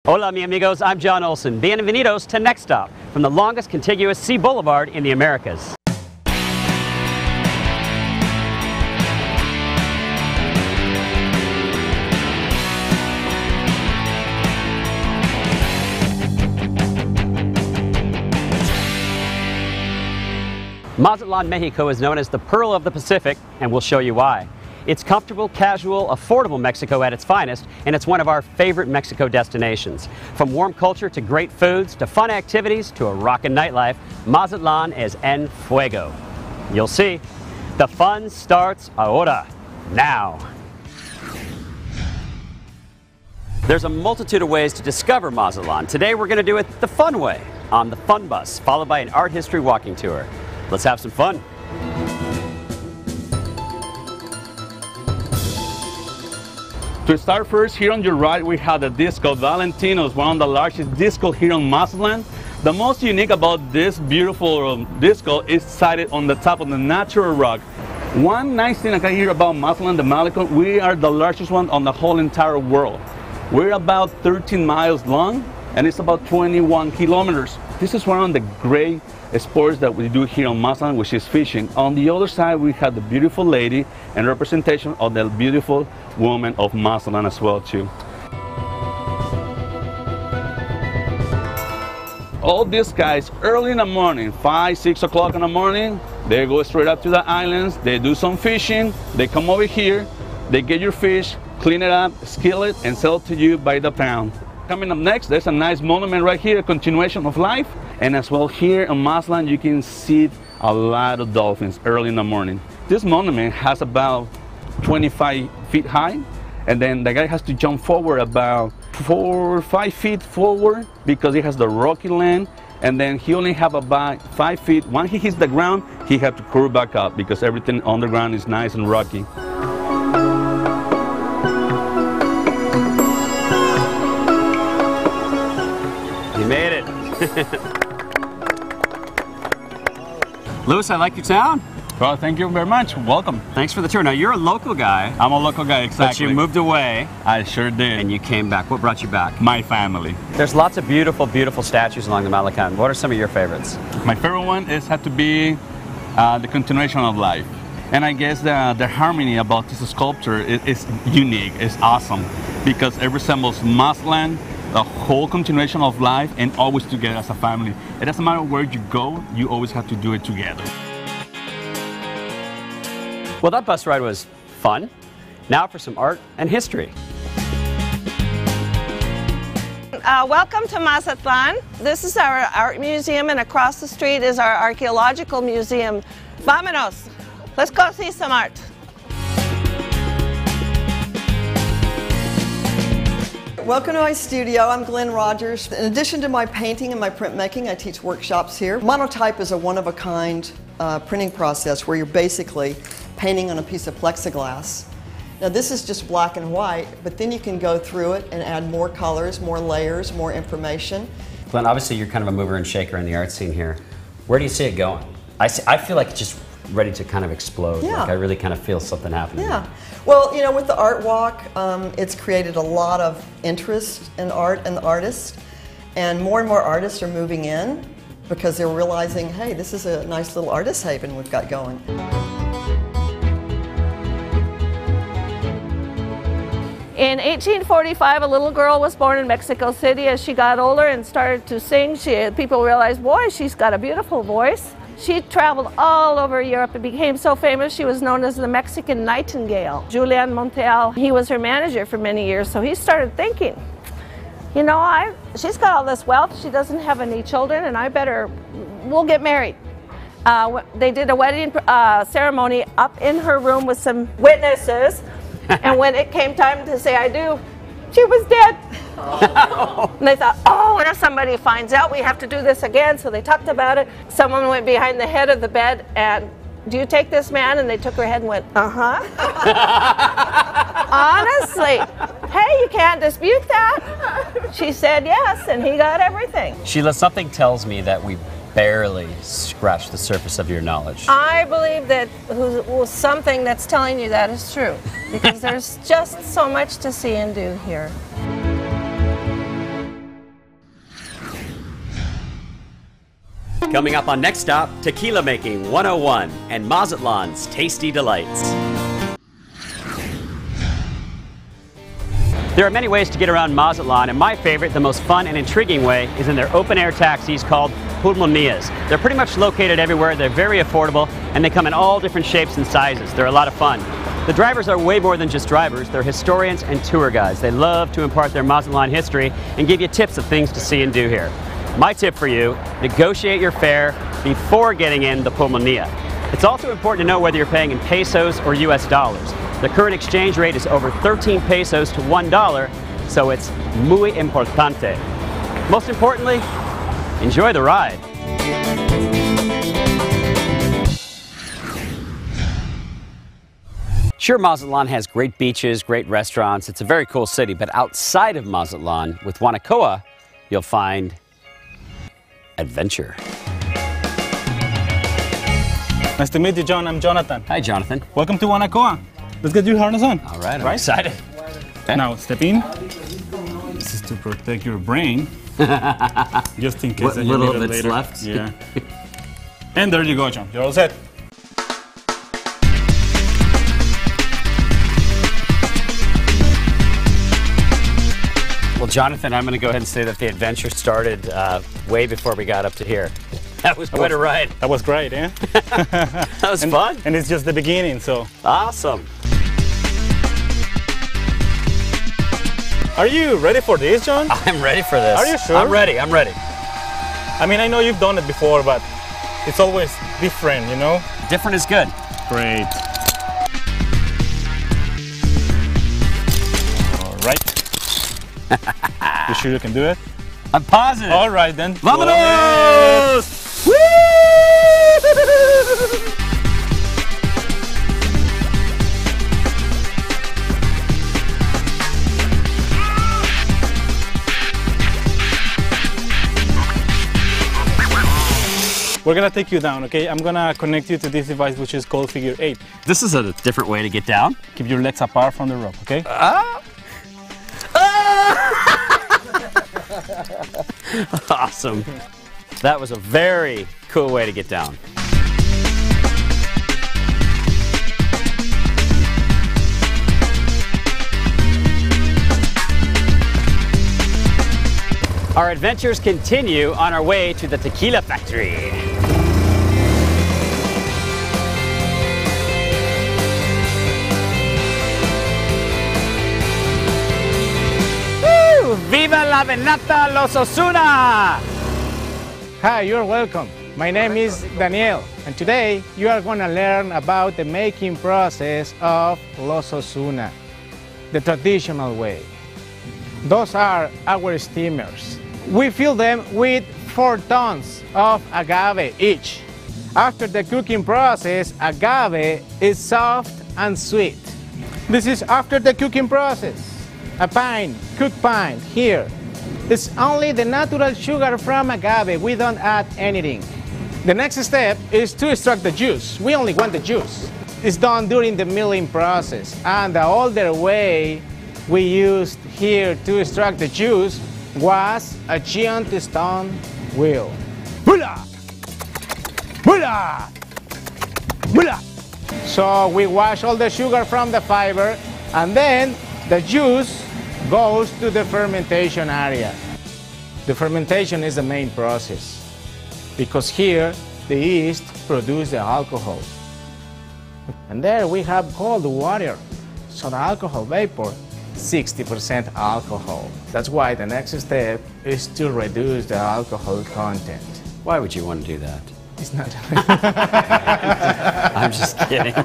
Hola, mi amigos. I'm John Olson. Bienvenidos to Next Stop, from the longest contiguous sea boulevard in the Americas. Mazatlan, Mexico is known as the Pearl of the Pacific, and we'll show you why. It's comfortable, casual, affordable Mexico at its finest, and it's one of our favorite Mexico destinations. From warm culture to great foods to fun activities to a rockin' nightlife, Mazatlan is en fuego. You'll see. The fun starts ahora, now. There's a multitude of ways to discover Mazatlan. Today we're going to do it the fun way, on the Fun Bus, followed by an art history walking tour. Let's have some fun. To start first, here on your right, we have the disco Valentino's, one of the largest disco here on Mazatlan. The most unique about this beautiful disco is sited on the top of the natural rock. One nice thing I can hear about Mazatlan, the Malecón, we are the largest one on the whole entire world. We're about 13 miles long, and it's about 21 kilometers. This is one of the great sports that we do here on Mazatlan, which is fishing. On the other side, we have the beautiful lady and representation of the beautiful woman of Mazatlan as well too. All these guys early in the morning, 5, 6 o'clock in the morning, they go straight up to the islands, they do some fishing, they come over here, they get your fish, clean it up, skill it, and sell it to you by the pound. Coming up next, there's a nice monument right here, a continuation of life. And as well here in Mazatlan, you can see a lot of dolphins early in the morning. This monument has about 25 feet high, and then the guy has to jump forward about 4 or 5 feet forward because it has the rocky land, and then he only have about 5 feet. Once he hits the ground, he has to curve back up because everything on the ground is nice and rocky. You made it. Louis, I like your town. Well, thank you very much. Welcome. Thanks for the tour. Now, you're a local guy. I'm a local guy, exactly. But you moved away. I sure did. And you came back. What brought you back? My family. There's lots of beautiful, beautiful statues along the Malecón. What are some of your favorites? My favorite one had to be the continuation of life. And I guess the harmony about this sculpture is unique. It's awesome because it resembles Mazatlan, the whole continuation of life, and always together as a family. It doesn't matter where you go, you always have to do it together. Well, that bus ride was fun. Now for some art and history. Welcome to Mazatlan. This is our art museum, and across the street is our archaeological museum. Vámonos! Let's go see some art. Welcome to my studio. I'm Glenn Rogers. In addition to my painting and my printmaking, I teach workshops here. Monotype is a one-of-a-kind printing process where you're basically painting on a piece of plexiglass. Now this is just black and white, but then you can go through it and add more colors, more layers, more information. Glenn, obviously you're kind of a mover and shaker in the art scene here. Where do you see it going? I feel like it's just ready to kind of explode. Yeah. Like I really kind of feel something happening. Yeah. Well, you know, with the art walk, it's created a lot of interest in art and the artists, and more artists are moving in because they're realizing, hey, this is a nice little artist haven we've got going. In 1845, a little girl was born in Mexico City. As she got older and started to sing, people realized, boy, she's got a beautiful voice. She traveled all over Europe and became so famous she was known as the Mexican Nightingale. Julian Montiel, he was her manager for many years, so he started thinking, you know, she's got all this wealth, she doesn't have any children, and we'll get married. They did a wedding ceremony up in her room with some witnesses, and when it came time to say I do, she was dead. And they thought, oh, what if somebody finds out? We have to do this again. So they talked about it. Someone went behind the head of the bed and, do you take this man? And they took her head and went, uh-huh. Honestly, hey, you can't dispute that. She said yes, and he got everything. Sheila, something tells me that we barely scratched the surface of your knowledge. I believe that something that's telling you that is true, because there's just so much to see and do here. Coming up on Next Stop, Tequila Making 101 and Mazatlan's Tasty Delights. There are many ways to get around Mazatlan, and my favorite, the most fun and intriguing way, is in their open-air taxis called Pulmonias. They're pretty much located everywhere, they're very affordable, and they come in all different shapes and sizes. They're a lot of fun. The drivers are way more than just drivers, they're historians and tour guides. They love to impart their Mazatlan history and give you tips of things to see and do here. My tip for you, negotiate your fare before getting in the Pulmonia. It's also important to know whether you're paying in pesos or US dollars. The current exchange rate is over 13 pesos to $1, so it's muy importante. Most importantly, enjoy the ride. Sure, Mazatlan has great beaches, great restaurants. It's a very cool city, but outside of Mazatlan, with Wanacoa, you'll find adventure. Nice to meet you, John. I'm Jonathan. Hi, Jonathan. Welcome to Wanacoa. Let's get your harness on. All right, I'm excited. Okay. Now, step in. This is to protect your brain, just in case What that you little need it bits later. left. Yeah. And there you go, John. You're all set. Well, Jonathan, I'm going to go ahead and say that the adventure started way before we got up to here. That was quite a ride. That was great, eh? That was fun. And it's just the beginning, so. Awesome. Are you ready for this, John? I'm ready for this. Are you sure? I'm ready. I'm ready. I mean, I know you've done it before, but it's always different, you know? Different is good. Great. All right. You sure you can do it? I'm positive. All right, then. Vámonos! Woo! We're gonna take you down, okay? I'm gonna connect you to this device, which is called Figure 8. This is a different way to get down. Keep your legs apart from the rope, okay? Awesome. That was a very cool way to get down. Our adventures continue on our way to the Tequila factory. Viva la Venata Los Osuna! Hi, you're welcome. My name is Daniel, and today you are going to learn about the making process of Los Osuna, the traditional way. Those are our steamers. We fill them with 4 tons of agave each. After the cooking process, agave is soft and sweet. This is after the cooking process. A pint, cooked pint, here. It's only the natural sugar from agave. We don't add anything. The next step is to extract the juice. We only want the juice. It's done during the milling process. And the older way we used here to extract the juice was a giant stone wheel. Bula! Bula! Bula! So we wash all the sugar from the fiber, and then the juice goes to the fermentation area. The fermentation is the main process because here the yeast produces the alcohol. And there we have cold water, so the alcohol vapor, 60% alcohol. That's why the next step is to reduce the alcohol content. Why would you want to do that? It's not. I'm just kidding.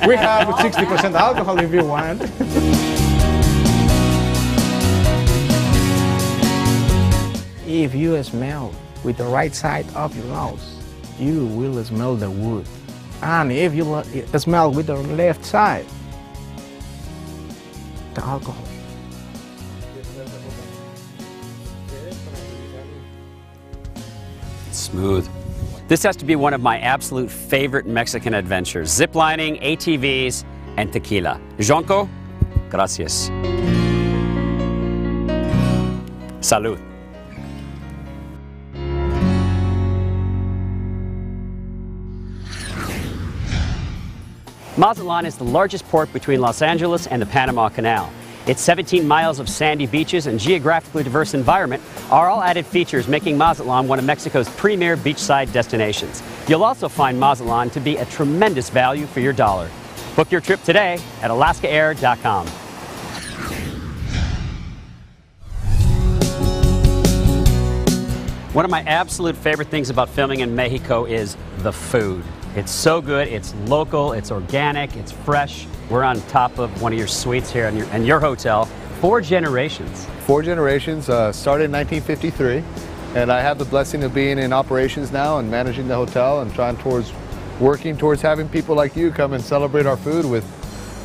We have 60% alcohol if you want. If you smell with the right side of your nose, you will smell the wood. And if you smell with the left side, the alcohol. Smooth. This has to be one of my absolute favorite Mexican adventures. Ziplining, ATVs, and tequila. Jonko, gracias. Salud. Mazatlan is the largest port between Los Angeles and the Panama Canal. Its 17 miles of sandy beaches and geographically diverse environment are all added features making Mazatlan one of Mexico's premier beachside destinations. You'll also find Mazatlan to be a tremendous value for your dollar. Book your trip today at alaskaair.com. One of my absolute favorite things about filming in Mexico is the food. It's so good, it's local, it's organic, it's fresh. We're on top of one of your suites here in your hotel. 4 generations. 4 generations, started in 1953, and I have the blessing of being in operations now and managing the hotel and working towards having people like you come and celebrate our food with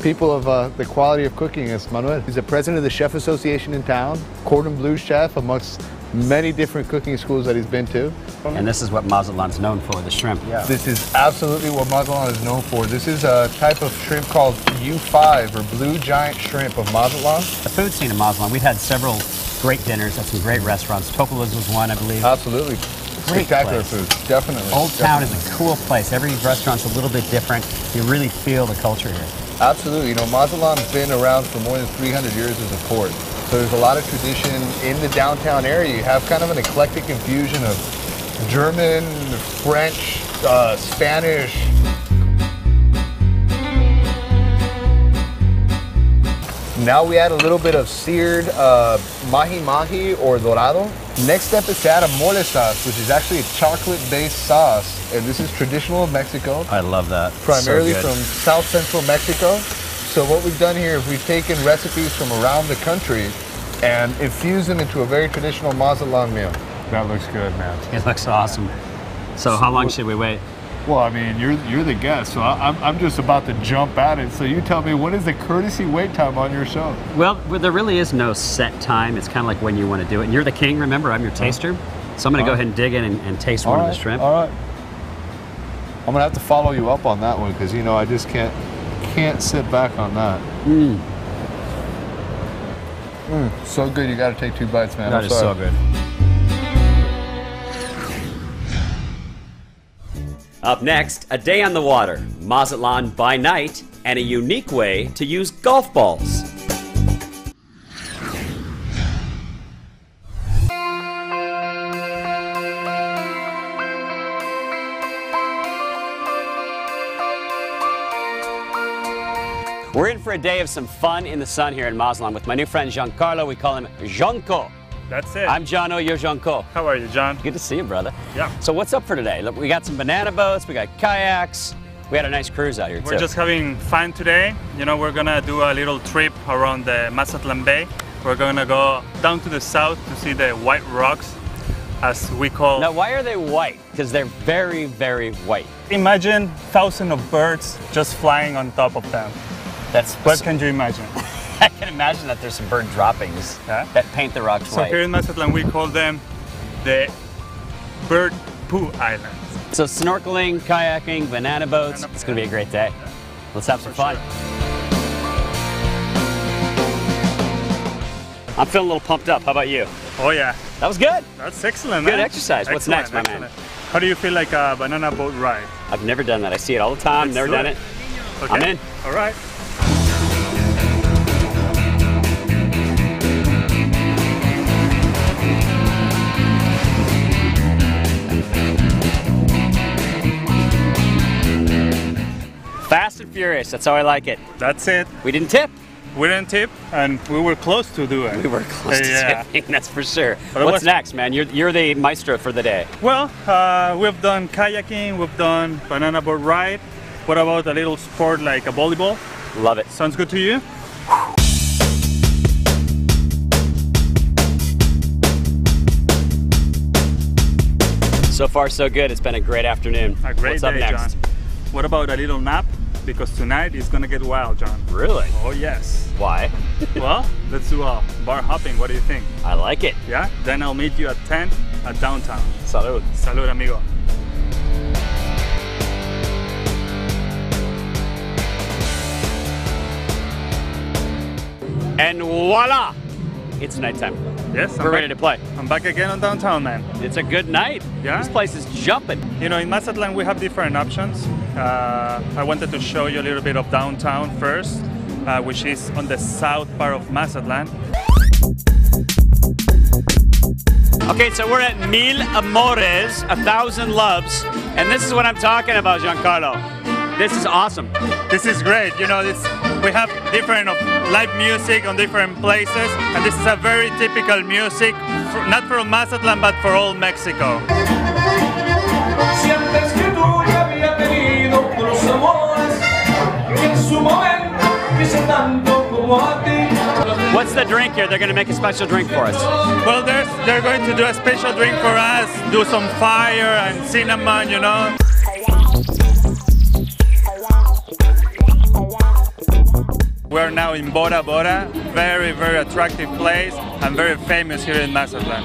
people of the quality of cooking as Manuel. He's the president of the Chef Association in town, cordon bleu chef amongst many different cooking schools that he's been to. And this is what Mazatlan's known for, the shrimp. Yeah. This is absolutely what Mazatlan is known for. This is a type of shrimp called U5, or blue giant shrimp of Mazatlan. The food scene in Mazatlan, we've had several great dinners at some great restaurants. Topola's was one, I believe. Absolutely. Great Spectacular place. food, definitely. Old Town is a cool place. Every restaurant's a little bit different. You really feel the culture here. Absolutely. You know, Mazatlan's been around for more than 300 years as a port. So there's a lot of tradition in the downtown area. You have kind of an eclectic infusion of German, French, Spanish. Now we add a little bit of seared mahi-mahi or dorado. Next step is to add a mole sauce, which is actually a chocolate-based sauce. And this is traditional of Mexico. I love that. Primarily from South Central Mexico. So what we've done here is we've taken recipes from around the country and infused them into a very traditional Mazatlan meal. That looks good, man. It looks awesome. So how long should we wait? Well, I mean, you're the guest, so I'm just about to jump at it. So you tell me, what is the courtesy wait time on your show? Well, there really is no set time. It's kind of like when you want to do it. And you're the king, remember? I'm your taster. So I'm going to go ahead and dig in and taste one of the shrimp. All right. I'm going to have to follow you up on that one because, you know, I just can't sit back on that. So good. You got to take 2 bites, man. That is so good. Up next, a day on the water, Mazatlan by night, and a unique way to use golf balls. We're in for a day of some fun in the sun here in Mazatlan with my new friend Giancarlo. We call him Jonco. That's it. I'm Jono, you're Jonco. How are you, John? Good to see you, brother. Yeah. So what's up for today? Look, we got some banana boats, we got kayaks. We had a nice cruise out here, too. We're just having fun today. You know, we're gonna do a little trip around the Mazatlan Bay. We're gonna go down to the south to see the white rocks, as we call. Now, why are they white? Because they're very, very white. Imagine thousands of birds just flying on top of them. What can you imagine? I can imagine that there's some bird droppings that paint the rocks white. So here in Mazatlan, we call them the bird poo islands. So snorkeling, kayaking, banana boats. It's going to be a great day. Let's have some fun. I'm feeling a little pumped up. How about you? Oh yeah. That was good. That's excellent. Good man. exercise. What's next, my man? How do you feel like a banana boat ride? I've never done that. I see it all the time. Never done it. Okay. I'm in. All right. Fast and furious. That's how I like it. That's it. We didn't tip. We didn't tip, and we were close to do it. We were close to tipping, that's for sure. What's next, man? You're the maestro for the day. Well, we've done kayaking, we've done banana boat ride. What about a little sport like a volleyball? Love it. Sounds good to you? So far, so good. It's been a great afternoon. A great What's day, up next? John. What about a little nap? Because tonight is gonna get wild, John. Really? Oh yes. Why? Well, let's do a bar hopping. What do you think? I like it. Yeah? Then I'll meet you at 10 at downtown. Salud. Salud, amigo. And voila! It's nighttime. Yes, We're ready to play. I'm back again on downtown, man. It's a good night. Yeah? This place is jumping. You know, in Mazatlan we have different options. I wanted to show you a little bit of downtown first, which is on the south part of Mazatlan. Okay, so we're at Mil Amores, 1,000 Loves, and this is what I'm talking about, Giancarlo. This is awesome. This is great. You know, we have different live music on different places, and this is a very typical music, not from Mazatlan, but for all Mexico. What's the drink here? They're going to make a special drink for us. Well, they're going to do a special drink for us, do some fire and cinnamon, you know. We're now in Bora Bora, very, very attractive place and very famous here in Mazatlan.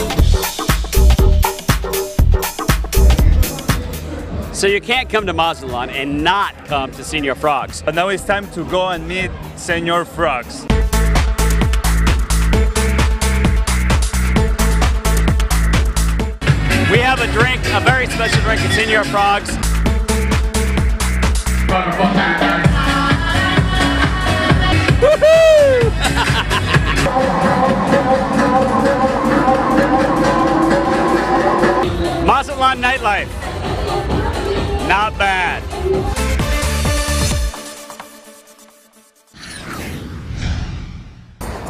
So you can't come to Mazatlan and not come to Senor Frogs. But now it's time to go and meet Senor Frogs. We have a drink, a very special drink at Senor Frogs. Woohoo! Mazatlan nightlife. Not bad.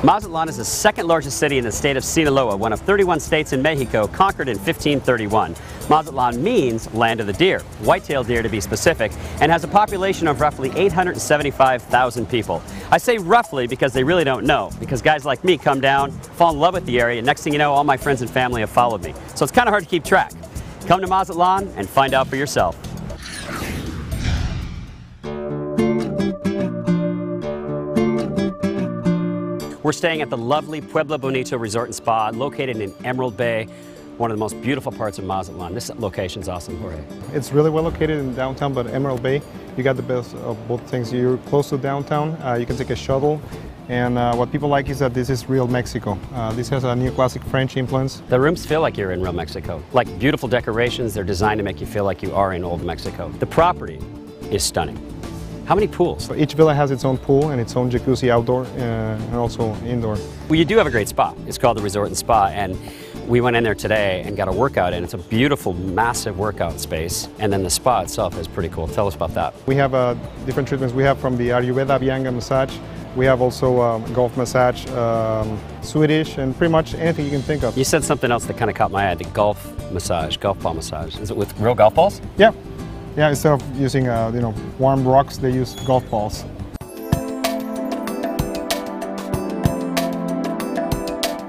Mazatlan is the second largest city in the state of Sinaloa, one of 31 states in Mexico, conquered in 1531. Mazatlan means land of the deer, white-tailed deer to be specific, and has a population of roughly 875,000 people. I say roughly because they really don't know, because guys like me come down, fall in love with the area, and next thing you know, all my friends and family have followed me. So it's kind of hard to keep track. Come to Mazatlan and find out for yourself. We're staying at the lovely Pueblo Bonito Resort and Spa, located in Emerald Bay, one of the most beautiful parts of Mazatlan. This location's awesome, Jorge. It's really well located in downtown, but Emerald Bay, you got the best of both things. You're close to downtown, you can take a shuttle, and what people like is that this is real Mexico. This has a neoclassic French influence. The rooms feel like you're in real Mexico. Like beautiful decorations, they're designed to make you feel like you are in old Mexico. The property is stunning. How many pools? So each villa has its own pool and its own jacuzzi outdoor and also indoor. Well, you do have a great spa. It's called the Resort and Spa, and we went in there today and got a workout in. It's a beautiful, massive workout space, and then the spa itself is pretty cool. Tell us about that. We have different treatments. We have from the Ayurveda Vyanga massage. We have also golf massage, Swedish, and pretty much anything you can think of. You said something else that kind of caught my eye, the golf massage, golf ball massage. Is it with real golf balls? Yeah. Yeah, instead of using warm rocks, they use golf balls.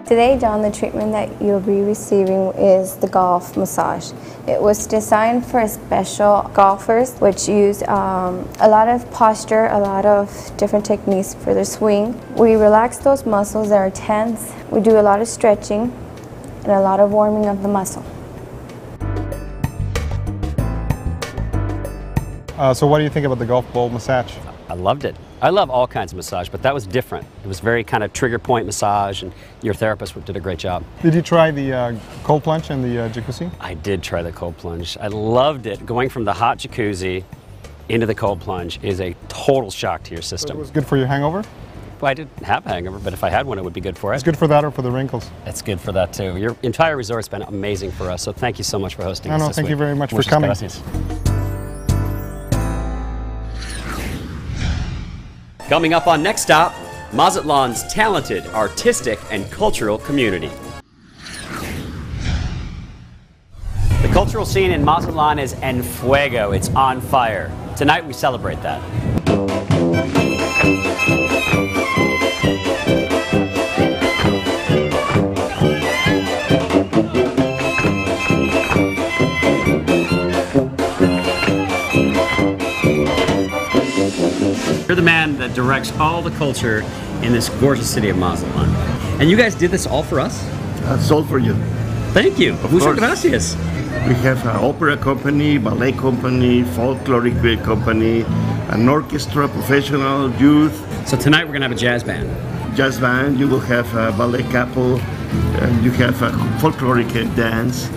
Today, John, the treatment that you'll be receiving is the golf massage. It was designed for special golfers, which use a lot of posture, a lot of different techniques for their swing. We relax those muscles that are tense. We do a lot of stretching and a lot of warming of the muscle. So what do you think about the golf ball massage? I loved it. I love all kinds of massage, but that was different. It was very kind of trigger point massage, and your therapist did a great job. Did you try the cold plunge and the jacuzzi? I did try the cold plunge. I loved it. Going from the hot jacuzzi into the cold plunge is a total shock to your system. So it was good for your hangover? Well, I didn't have a hangover, but if I had one, it would be good for it. It's good for that or for the wrinkles? It's good for that too. Your entire resort's been amazing for us, so thank you so much for hosting us this thank week. you very much Muchas for coming. Gracias. Coming up on Next Stop, Mazatlan's talented, artistic, and cultural community. The cultural scene in Mazatlan is en fuego. It's on fire. Tonight we celebrate that. You're the man that directs all the culture in this gorgeous city of Mazatlan. And you guys did this all for us? That's all for you. Thank you. Muchas gracias. We have an opera company, ballet company, folkloric company, an orchestra, professional, youth. So tonight we're going to have a jazz band. Jazz band, you will have a ballet couple, and you have a folkloric dance.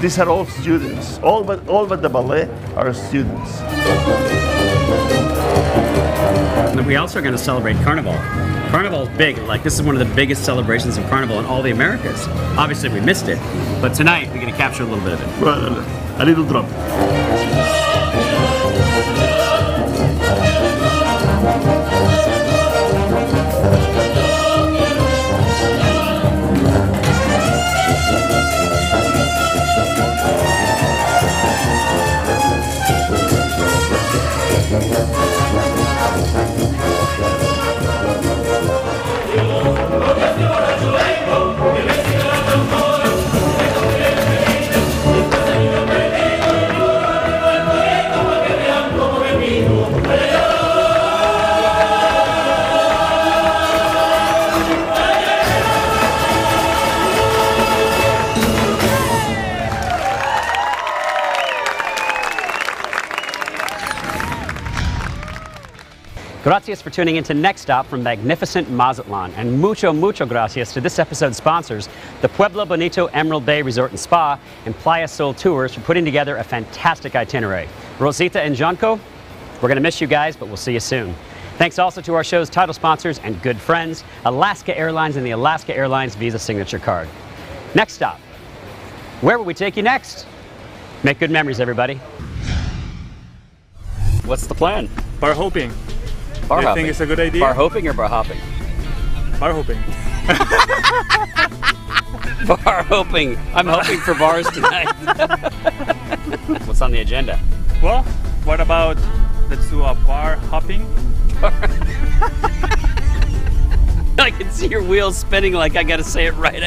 These are all students. All but the ballet are students. And we also are going to celebrate Carnival. Carnival is big. Like, this is one of the biggest celebrations of Carnival in all the Americas. Obviously, we missed it, but tonight we're going to capture a little bit of it. Well, a little drop. Gracias for tuning in to Next Stop from magnificent Mazatlan, and mucho gracias to this episode's sponsors, the Pueblo, Bonito, Emerald Bay Resort and Spa, and Playa Sol Tours, for putting together a fantastic itinerary. Rosita and Jonko, we're going to miss you guys, but we'll see you soon. Thanks also to our show's title sponsors and good friends, Alaska Airlines and the Alaska Airlines Visa Signature Card. Next Stop. Where will we take you next? Make good memories, everybody. What's the plan? Bar hopping. Bar Do you hopping. think it's a good idea? Bar hopping or bar hopping? Bar hopping. Bar hoping. I'm hoping for bars tonight. What's on the agenda? Well, what about let's do a bar hopping? I can see your wheels spinning like I gotta say it right.